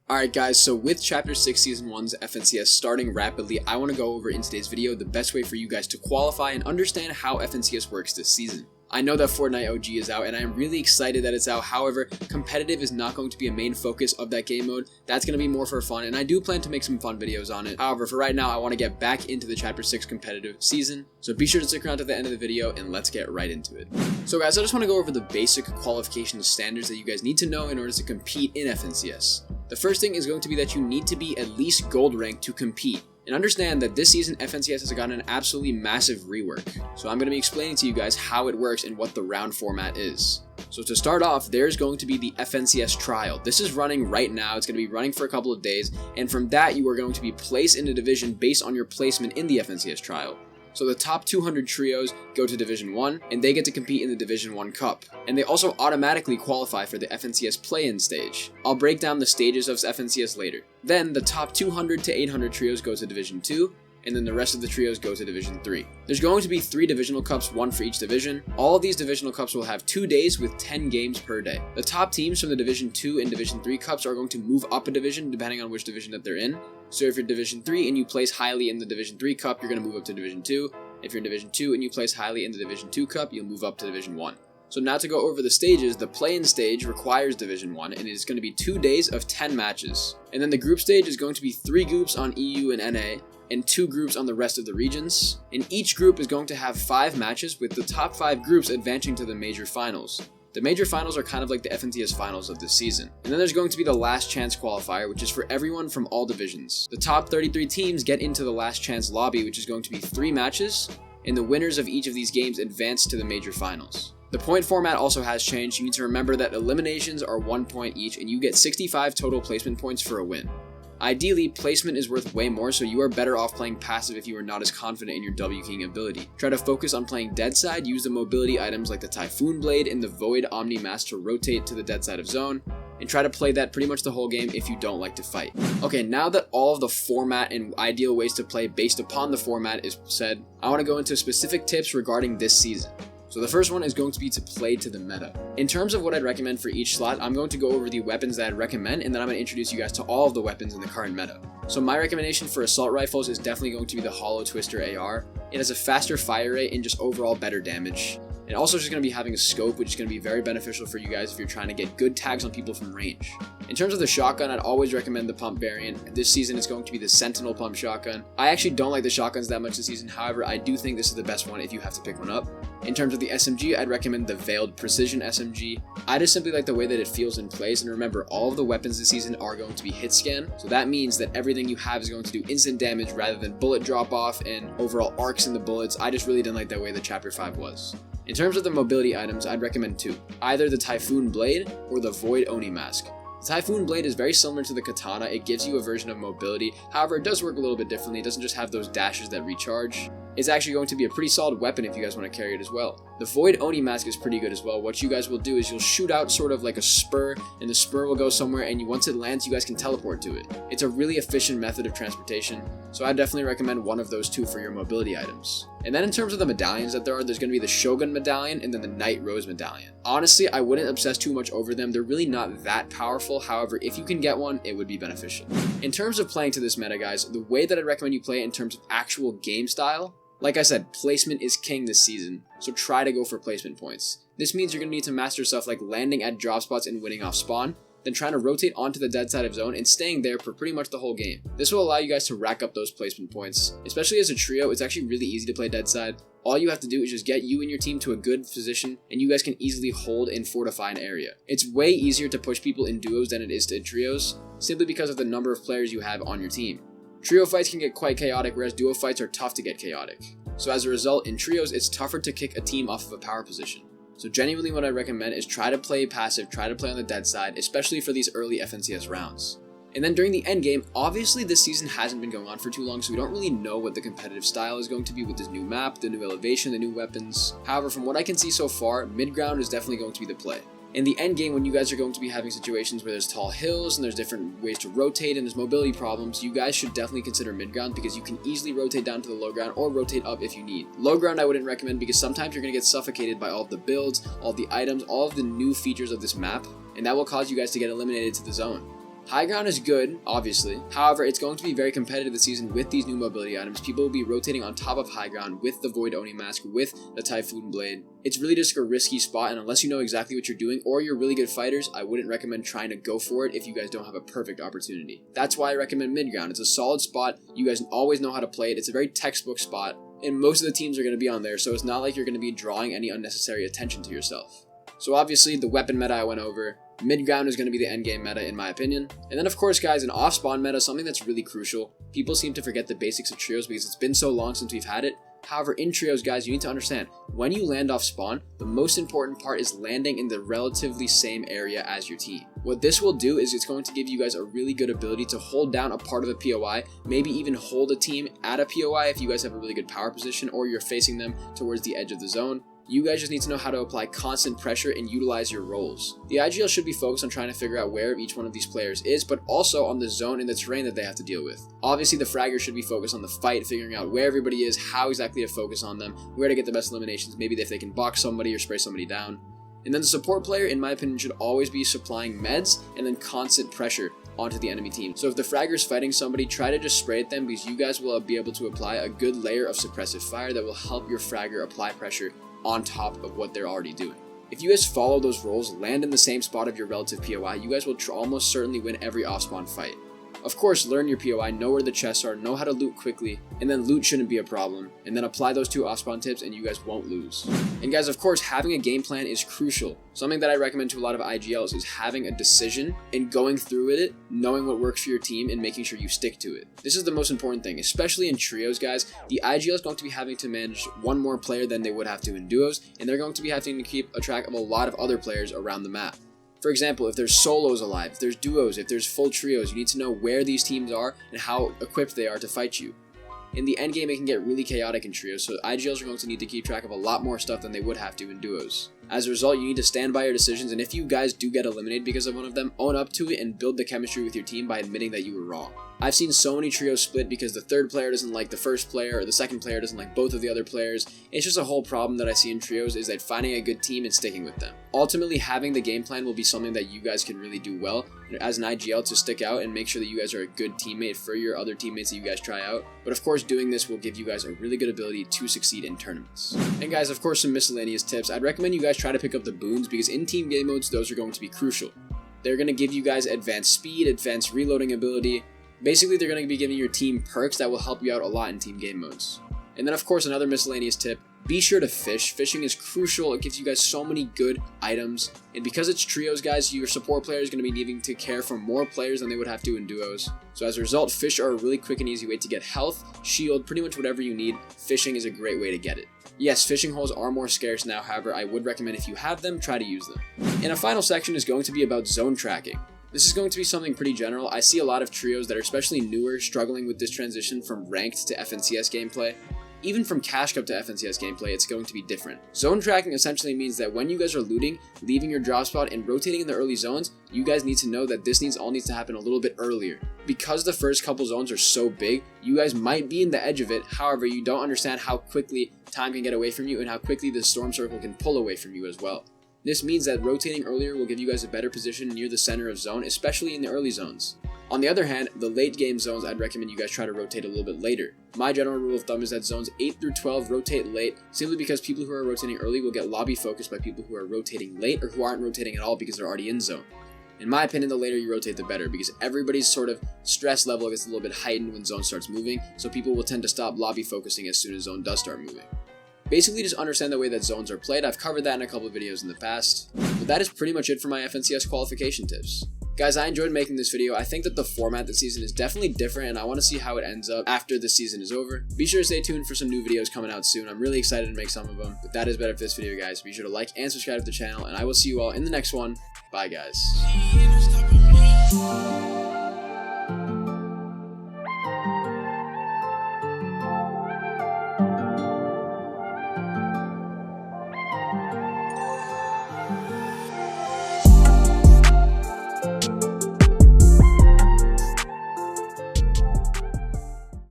Alright guys, so with Chapter 6 Season 1's FNCS starting rapidly, I want to go over in today's video the best way for you guys to qualify and understand how FNCS works this season. I know that Fortnite OG is out and I am really excited that it's out, however, competitive is not going to be a main focus of that game mode. That's going to be more for fun and I do plan to make some fun videos on it. However, for right now, I want to get back into the Chapter 6 competitive season, so be sure to stick around to the end of the video and let's get right into it. So guys, I just want to go over the basic qualification standards that you guys need to know in order to compete in FNCS. The first thing is going to be that you need to be at least gold ranked to compete. And understand that this season FNCS has gotten an absolutely massive rework. So I'm going to be explaining to you guys how it works and what the round format is. So to start off, there's going to be the FNCS trial. This is running right now. It's going to be running for a couple of days. And from that, you are going to be placed in a division based on your placement in the FNCS trial. So the top 200 trios go to Division 1, and they get to compete in the Division 1 Cup. And they also automatically qualify for the FNCS play-in stage. I'll break down the stages of FNCS later. Then the top 200 to 800 trios go to Division 2, and then the rest of the trios go to Division 3. There's going to be 3 divisional cups, 1 for each division. All of these divisional cups will have 2 days with 10 games per day. The top teams from the Division 2 and Division 3 cups are going to move up a division depending on which division that they're in. So if you're Division 3 and you place highly in the Division 3 cup, you're going to move up to Division 2. If you're in Division 2 and you place highly in the Division 2 cup, you'll move up to Division 1. So now to go over the stages, the play-in stage requires Division 1, and it is going to be 2 days of 10 matches. And then the group stage is going to be 3 groups on EU and NA, and 2 groups on the rest of the regions. And each group is going to have 5 matches, with the top 5 groups advancing to the major finals. The major finals are kind of like the FNCS finals of this season. And then there's going to be the last chance qualifier, which is for everyone from all divisions. The top 33 teams get into the last chance lobby, which is going to be 3 matches, and the winners of each of these games advance to the major finals. The point format also has changed. You need to remember that eliminations are 1 point each, and you get 65 total placement points for a win. Ideally, placement is worth way more, so you are better off playing passive if you are not as confident in your W King ability. Try to focus on playing dead side, use the mobility items like the Typhoon Blade and the Void Omni Mask to rotate to the dead side of zone, and try to play that pretty much the whole game if you don't like to fight. Okay, now that all of the format and ideal ways to play based upon the format is said, I want to go into specific tips regarding this season. So the first one is going to be to play to the meta. In terms of what I'd recommend for each slot, I'm going to go over the weapons that I'd recommend, and then I'm going to introduce you guys to all of the weapons in the current meta. So my recommendation for assault rifles is definitely going to be the Hollow Twister AR. It has a faster fire rate and just overall better damage. And also just going to be having a scope, which is going to be very beneficial for you guys if you're trying to get good tags on people from range. In terms of the shotgun, I'd always recommend the pump variant. This season it's going to be the Sentinel pump shotgun. I actually don't like the shotguns that much this season, however, I do think this is the best one if you have to pick one up. In terms of the SMG, I'd recommend the Veiled Precision SMG. I just simply like the way that it feels in place, and remember, all of the weapons this season are going to be hit scan, so that means that everything you have is going to do instant damage rather than bullet drop off and overall arcs in the bullets. I just really didn't like that way that Chapter 5 was. In terms of the mobility items, I'd recommend 2. Either the Typhoon Blade or the Void Oni Mask. The Typhoon Blade is very similar to the Katana. It gives you a version of mobility, however it does work a little bit differently. It doesn't just have those dashes that recharge. It's actually going to be a pretty solid weapon if you guys want to carry it as well. The Void Oni Mask is pretty good as well. What you guys will do is you'll shoot out sort of like a spur, and the spur will go somewhere, and once it lands, you guys can teleport to it. It's a really efficient method of transportation, so I definitely recommend one of those 2 for your mobility items. And then in terms of the medallions that there's going to be the Shogun Medallion and then the Night Rose Medallion. Honestly, I wouldn't obsess too much over them. They're really not that powerful. However, if you can get one, it would be beneficial. In terms of playing to this meta, guys, the way that I'd recommend you play it in terms of actual game style, like I said, placement is king this season, so try to go for placement points. This means you're going to need to master stuff like landing at drop spots and winning off spawn, then trying to rotate onto the dead side of zone and staying there for pretty much the whole game. This will allow you guys to rack up those placement points. Especially as a trio, it's actually really easy to play dead side. All you have to do is just get you and your team to a good position, and you guys can easily hold and fortify an area. It's way easier to push people in duos than it is to trios, simply because of the number of players you have on your team. Trio fights can get quite chaotic, whereas duo fights are tough to get chaotic. So as a result, in trios, it's tougher to kick a team off of a power position. So genuinely what I recommend is try to play passive, try to play on the dead side, especially for these early FNCS rounds. And then during the end game, obviously this season hasn't been going on for too long, so we don't really know what the competitive style is going to be with this new map, the new elevation, the new weapons. However, from what I can see so far, mid-ground is definitely going to be the play. In the end game, when you guys are going to be having situations where there's tall hills and there's different ways to rotate and there's mobility problems, you guys should definitely consider mid-ground because you can easily rotate down to the low ground or rotate up if you need. Low ground I wouldn't recommend because sometimes you're going to get suffocated by all of the builds, all of the items, all of the new features of this map, and that will cause you guys to get eliminated to the zone. High ground is good, obviously. However, it's going to be very competitive this season with these new mobility items. People will be rotating on top of high ground with the Void Oni mask, with the Typhoon Blade. It's really just a risky spot, and unless you know exactly what you're doing or you're really good fighters, I wouldn't recommend trying to go for it if you guys don't have a perfect opportunity. That's why I recommend mid ground. It's a solid spot. You guys always know how to play it. It's a very textbook spot, and most of the teams are going to be on there, so it's not like you're going to be drawing any unnecessary attention to yourself. So obviously, the weapon meta I went over. Mid ground is going to be the end game meta in my opinion. And then of course guys, an off spawn meta, something that's really crucial. People seem to forget the basics of trios because it's been so long since we've had it. However, in trios guys, you need to understand, when you land off spawn, the most important part is landing in the relatively same area as your team. What this will do is it's going to give you guys a really good ability to hold down a part of a POI, maybe even hold a team at a POI if you guys have a really good power position or you're facing them towards the edge of the zone. You guys just need to know how to apply constant pressure and utilize your roles. The IGL should be focused on trying to figure out where each one of these players is, but also on the zone and the terrain that they have to deal with. Obviously, the fragger should be focused on the fight, figuring out where everybody is, how exactly to focus on them, where to get the best eliminations, maybe if they can box somebody or spray somebody down. And then the support player, in my opinion, should always be supplying meds and then constant pressure onto the enemy team. So if the fragger is fighting somebody, try to just spray at them because you guys will be able to apply a good layer of suppressive fire that will help your fragger apply pressure on top of what they're already doing. If you guys follow those roles, land in the same spot of your relative POI, you guys will almost certainly win every off-spawn fight. Of course, learn your POI, know where the chests are, know how to loot quickly, and then loot shouldn't be a problem, and then apply those 2 off-spawn tips and you guys won't lose. And guys, of course, having a game plan is crucial. Something that I recommend to a lot of IGLs is having a decision and going through with it, knowing what works for your team and making sure you stick to it. This is the most important thing, especially in trios, guys. The IGL is going to be having to manage one more player than they would have to in duos, and they're going to be having to keep a track of a lot of other players around the map. For example, if there's solos alive, if there's duos, if there's full trios, you need to know where these teams are and how equipped they are to fight you. In the end game, it can get really chaotic in trios, so IGLs are going to need to keep track of a lot more stuff than they would have to in duos. As a result, you need to stand by your decisions, and if you guys do get eliminated because of one of them, own up to it and build the chemistry with your team by admitting that you were wrong. I've seen so many trios split because the third player doesn't like the first player or the second player doesn't like both of the other players. It's just a whole problem that I see in trios is that finding a good team and sticking with them. Ultimately, having the game plan will be something that you guys can really do well as an IGL to stick out and make sure that you guys are a good teammate for your other teammates that you guys try out. But of course, doing this will give you guys a really good ability to succeed in tournaments. And guys, of course, some miscellaneous tips. I'd recommend you guys try to pick up the boons because in team game modes, those are going to be crucial. They're going to give you guys advanced speed, advanced reloading ability. Basically, they're going to be giving your team perks that will help you out a lot in team game modes. And then, of course, another miscellaneous tip, be sure to fish. Fishing is crucial. It gives you guys so many good items. And because it's trios, guys, your support player is going to be needing to care for more players than they would have to in duos. So as a result, fish are a really quick and easy way to get health, shield, pretty much whatever you need. Fishing is a great way to get it. Yes, fishing holes are more scarce now, however, I would recommend if you have them, try to use them. And a final section is going to be about zone tracking. This is going to be something pretty general. I see a lot of trios that are especially newer struggling with this transition from ranked to FNCS gameplay. Even from Cash Cup to FNCS gameplay, it's going to be different. Zone tracking essentially means that when you guys are looting, leaving your drop spot, and rotating in the early zones, you guys need to know that this all needs to happen a little bit earlier. Because the first couple zones are so big, you guys might be in the edge of it, however, you don't understand how quickly time can get away from you and how quickly the storm circle can pull away from you as well. This means that rotating earlier will give you guys a better position near the center of zone, especially in the early zones. On the other hand, the late game zones, I'd recommend you guys try to rotate a little bit later. My general rule of thumb is that zones 8 through 12 rotate late, simply because people who are rotating early will get lobby focused by people who are rotating late or who aren't rotating at all because they're already in zone. In my opinion, the later you rotate, the better, because everybody's sort of stress level gets a little bit heightened when zone starts moving, so people will tend to stop lobby focusing as soon as zone does start moving. Basically, just understand the way that zones are played. I've covered that in a couple of videos in the past. But that is pretty much it for my FNCS qualification tips. Guys, I enjoyed making this video. I think that the format this season is definitely different, and I want to see how it ends up after the season is over. Be sure to stay tuned for some new videos coming out soon. I'm really excited to make some of them. But that is better for this video, guys. Be sure to like and subscribe to the channel, and I will see you all in the next one. Bye, guys.